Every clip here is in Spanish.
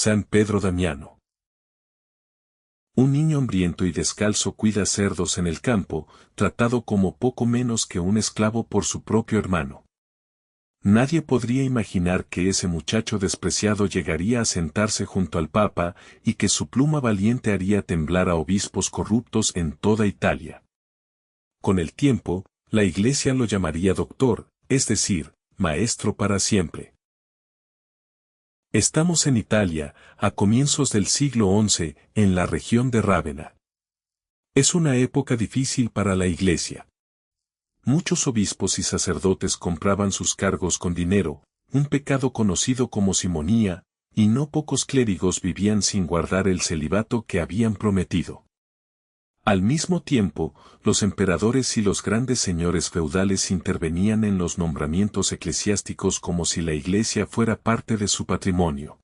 San Pedro Damiano. Un niño hambriento y descalzo cuida cerdos en el campo, tratado como poco menos que un esclavo por su propio hermano. Nadie podría imaginar que ese muchacho despreciado llegaría a sentarse junto al Papa y que su pluma valiente haría temblar a obispos corruptos en toda Italia. Con el tiempo, la Iglesia lo llamaría doctor, es decir, maestro para siempre. Estamos en Italia, a comienzos del siglo XI, en la región de Rávena. Es una época difícil para la Iglesia. Muchos obispos y sacerdotes compraban sus cargos con dinero, un pecado conocido como simonía, y no pocos clérigos vivían sin guardar el celibato que habían prometido. Al mismo tiempo, los emperadores y los grandes señores feudales intervenían en los nombramientos eclesiásticos como si la Iglesia fuera parte de su patrimonio.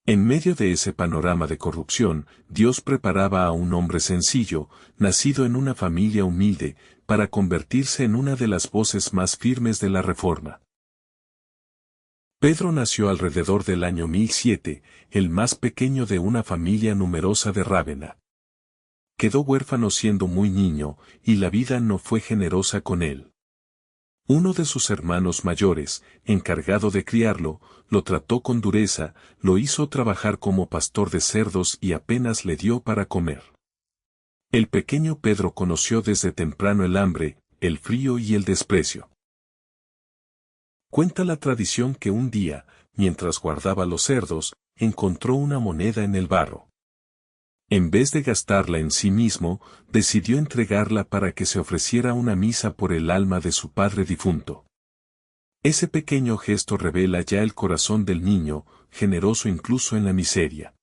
En medio de ese panorama de corrupción, Dios preparaba a un hombre sencillo, nacido en una familia humilde, para convertirse en una de las voces más firmes de la Reforma. Pedro nació alrededor del año 1007, el más pequeño de una familia numerosa de Rávena. Quedó huérfano siendo muy niño, y la vida no fue generosa con él. Uno de sus hermanos mayores, encargado de criarlo, lo trató con dureza, lo hizo trabajar como pastor de cerdos y apenas le dio para comer. El pequeño Pedro conoció desde temprano el hambre, el frío y el desprecio. Cuenta la tradición que un día, mientras guardaba los cerdos, encontró una moneda en el barro. En vez de gastarla en sí mismo, decidió entregarla para que se ofreciera una misa por el alma de su padre difunto. Ese pequeño gesto revela ya el corazón del niño, generoso incluso en la miseria.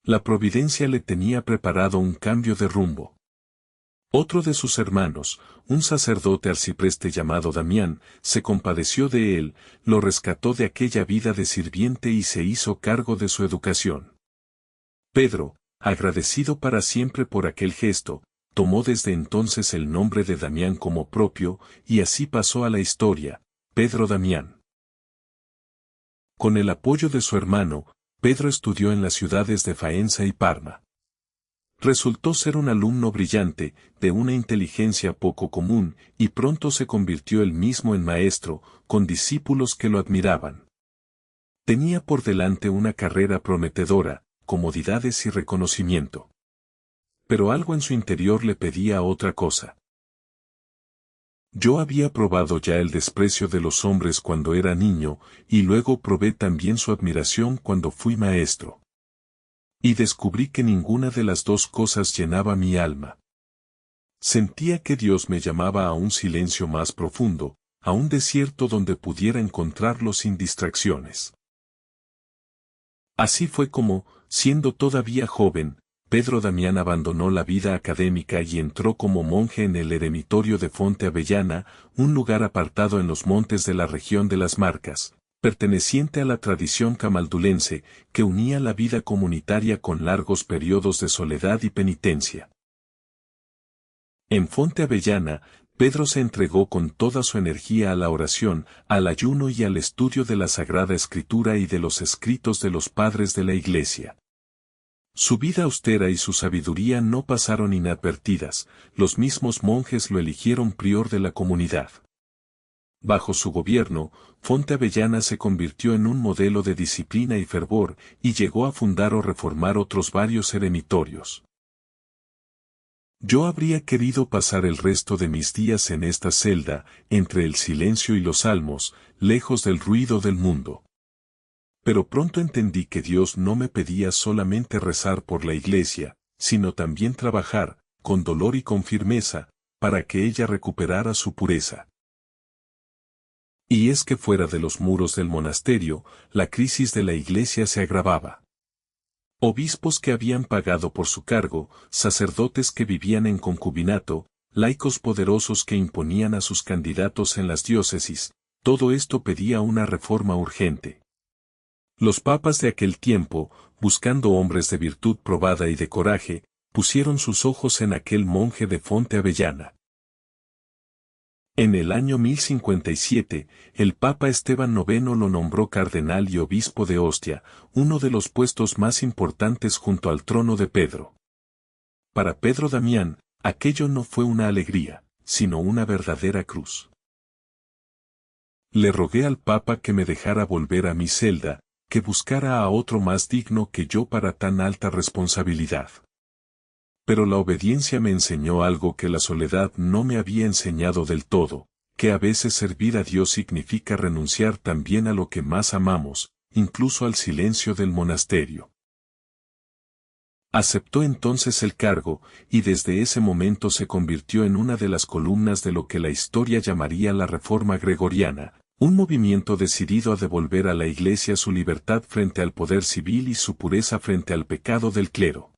La providencia le tenía preparado un cambio de rumbo. Otro de sus hermanos, un sacerdote arcipreste llamado Damián, se compadeció de él, lo rescató de aquella vida de sirviente y se hizo cargo de su educación. Pedro, agradecido para siempre por aquel gesto, tomó desde entonces el nombre de Damián como propio, y así pasó a la historia, Pedro Damián. Con el apoyo de su hermano, Pedro estudió en las ciudades de Faenza y Parma. Resultó ser un alumno brillante, de una inteligencia poco común, y pronto se convirtió él mismo en maestro, con discípulos que lo admiraban. Tenía por delante una carrera prometedora, comodidades y reconocimiento. Pero algo en su interior le pedía otra cosa. Yo había probado ya el desprecio de los hombres cuando era niño, y luego probé también su admiración cuando fui maestro. Y descubrí que ninguna de las dos cosas llenaba mi alma. Sentía que Dios me llamaba a un silencio más profundo, a un desierto donde pudiera encontrarlo sin distracciones. Así fue como, siendo todavía joven, Pedro Damián abandonó la vida académica y entró como monje en el eremitorio de Fonte Avellana, un lugar apartado en los montes de la región de las Marcas, perteneciente a la tradición camaldulense, que unía la vida comunitaria con largos periodos de soledad y penitencia. En Fonte Avellana, Pedro se entregó con toda su energía a la oración, al ayuno y al estudio de la Sagrada Escritura y de los escritos de los padres de la Iglesia. Su vida austera y su sabiduría no pasaron inadvertidas, los mismos monjes lo eligieron prior de la comunidad. Bajo su gobierno, Fonte Avellana se convirtió en un modelo de disciplina y fervor, y llegó a fundar o reformar otros varios eremitorios. Yo habría querido pasar el resto de mis días en esta celda, entre el silencio y los salmos, lejos del ruido del mundo. Pero pronto entendí que Dios no me pedía solamente rezar por la Iglesia, sino también trabajar, con dolor y con firmeza, para que ella recuperara su pureza. Y es que fuera de los muros del monasterio, la crisis de la Iglesia se agravaba. Obispos que habían pagado por su cargo, sacerdotes que vivían en concubinato, laicos poderosos que imponían a sus candidatos en las diócesis, todo esto pedía una reforma urgente. Los papas de aquel tiempo, buscando hombres de virtud probada y de coraje, pusieron sus ojos en aquel monje de Fonte Avellana. En el año 1057, el Papa Esteban IX lo nombró cardenal y obispo de Ostia, uno de los puestos más importantes junto al trono de Pedro. Para Pedro Damián, aquello no fue una alegría, sino una verdadera cruz. Le rogué al Papa que me dejara volver a mi celda, que buscara a otro más digno que yo para tan alta responsabilidad. Pero la obediencia me enseñó algo que la soledad no me había enseñado del todo, que a veces servir a Dios significa renunciar también a lo que más amamos, incluso al silencio del monasterio. Aceptó entonces el cargo, y desde ese momento se convirtió en una de las columnas de lo que la historia llamaría la Reforma Gregoriana, un movimiento decidido a devolver a la Iglesia su libertad frente al poder civil y su pureza frente al pecado del clero.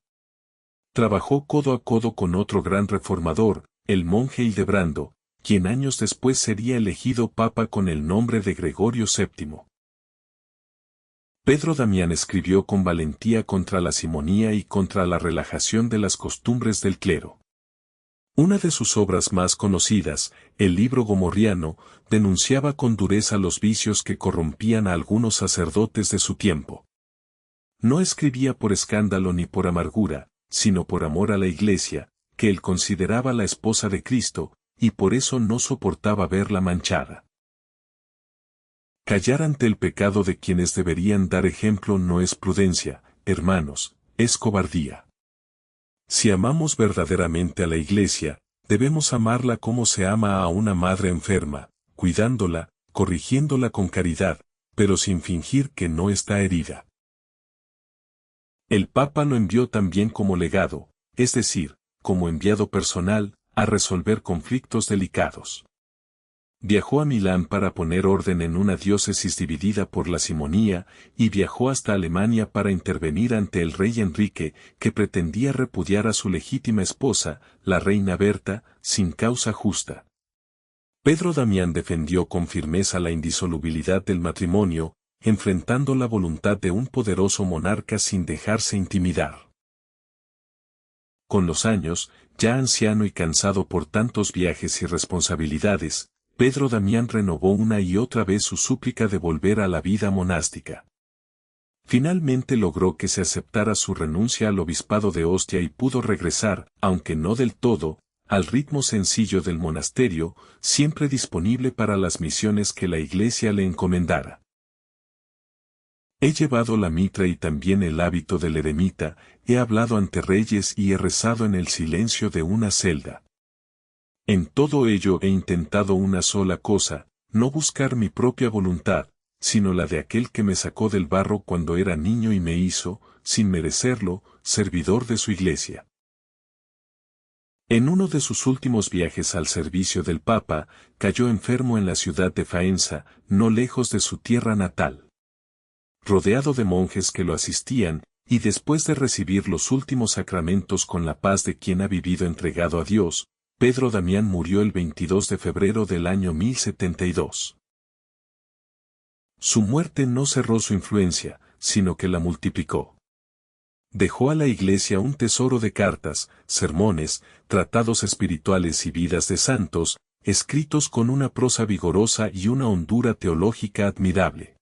Trabajó codo a codo con otro gran reformador, el monje Hildebrando, quien años después sería elegido papa con el nombre de Gregorio VII. Pedro Damián escribió con valentía contra la simonía y contra la relajación de las costumbres del clero. Una de sus obras más conocidas, el libro Gomorriano, denunciaba con dureza los vicios que corrompían a algunos sacerdotes de su tiempo. No escribía por escándalo ni por amargura, sino por amor a la Iglesia, que él consideraba la esposa de Cristo, y por eso no soportaba verla manchada. Callar ante el pecado de quienes deberían dar ejemplo no es prudencia, hermanos, es cobardía. Si amamos verdaderamente a la Iglesia, debemos amarla como se ama a una madre enferma, cuidándola, corrigiéndola con caridad, pero sin fingir que no está herida. El Papa lo envió también como legado, es decir, como enviado personal, a resolver conflictos delicados. Viajó a Milán para poner orden en una diócesis dividida por la simonía, y viajó hasta Alemania para intervenir ante el rey Enrique, que pretendía repudiar a su legítima esposa, la reina Berta, sin causa justa. Pedro Damián defendió con firmeza la indisolubilidad del matrimonio, enfrentando la voluntad de un poderoso monarca sin dejarse intimidar. Con los años, ya anciano y cansado por tantos viajes y responsabilidades, Pedro Damián renovó una y otra vez su súplica de volver a la vida monástica. Finalmente logró que se aceptara su renuncia al obispado de Ostia y pudo regresar, aunque no del todo, al ritmo sencillo del monasterio, siempre disponible para las misiones que la Iglesia le encomendara. He llevado la mitra y también el hábito del eremita, he hablado ante reyes y he rezado en el silencio de una celda. En todo ello he intentado una sola cosa, no buscar mi propia voluntad, sino la de aquel que me sacó del barro cuando era niño y me hizo, sin merecerlo, servidor de su Iglesia. En uno de sus últimos viajes al servicio del Papa, cayó enfermo en la ciudad de Faenza, no lejos de su tierra natal. Rodeado de monjes que lo asistían, y después de recibir los últimos sacramentos con la paz de quien ha vivido entregado a Dios, Pedro Damián murió el 22 de febrero del año 1072. Su muerte no cerró su influencia, sino que la multiplicó. Dejó a la Iglesia un tesoro de cartas, sermones, tratados espirituales y vidas de santos, escritos con una prosa vigorosa y una hondura teológica admirable.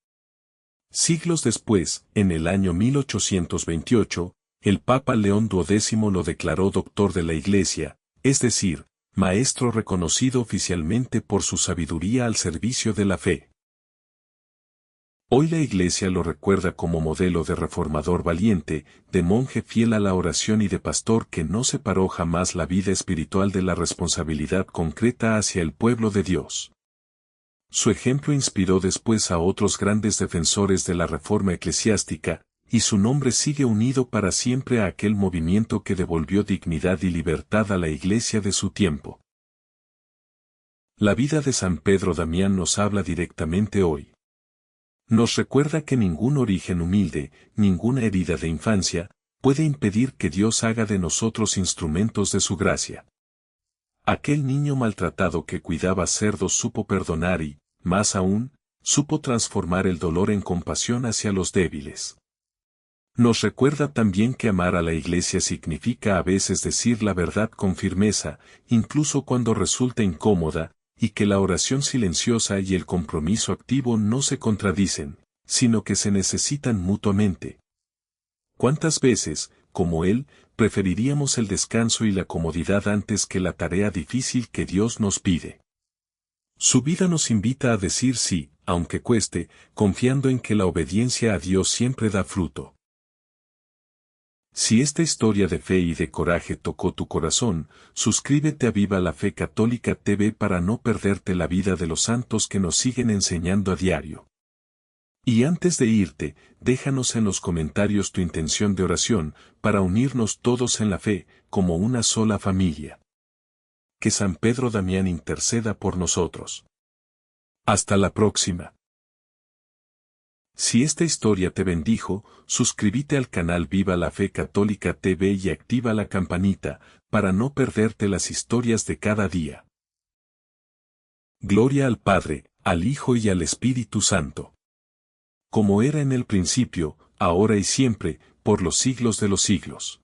Siglos después, en el año 1828, el Papa León XII lo declaró doctor de la Iglesia, es decir, maestro reconocido oficialmente por su sabiduría al servicio de la fe. Hoy la Iglesia lo recuerda como modelo de reformador valiente, de monje fiel a la oración y de pastor que no separó jamás la vida espiritual de la responsabilidad concreta hacia el pueblo de Dios. Su ejemplo inspiró después a otros grandes defensores de la reforma eclesiástica, y su nombre sigue unido para siempre a aquel movimiento que devolvió dignidad y libertad a la Iglesia de su tiempo. La vida de San Pedro Damián nos habla directamente hoy. Nos recuerda que ningún origen humilde, ninguna herida de infancia, puede impedir que Dios haga de nosotros instrumentos de su gracia. Aquel niño maltratado que cuidaba cerdos supo perdonar y, más aún, supo transformar el dolor en compasión hacia los débiles. Nos recuerda también que amar a la Iglesia significa a veces decir la verdad con firmeza, incluso cuando resulta incómoda, y que la oración silenciosa y el compromiso activo no se contradicen, sino que se necesitan mutuamente. ¿Cuántas veces, como Él, preferiríamos el descanso y la comodidad antes que la tarea difícil que Dios nos pide? Su vida nos invita a decir sí, aunque cueste, confiando en que la obediencia a Dios siempre da fruto. Si esta historia de fe y de coraje tocó tu corazón, suscríbete a Viva la Fe Católica TV para no perderte la vida de los santos que nos siguen enseñando a diario. Y antes de irte, déjanos en los comentarios tu intención de oración, para unirnos todos en la fe, como una sola familia. Que San Pedro Damián interceda por nosotros. Hasta la próxima. Si esta historia te bendijo, suscríbete al canal Viva la Fe Católica TV y activa la campanita, para no perderte las historias de cada día. Gloria al Padre, al Hijo y al Espíritu Santo. Como era en el principio, ahora y siempre, por los siglos de los siglos.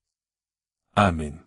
Amén.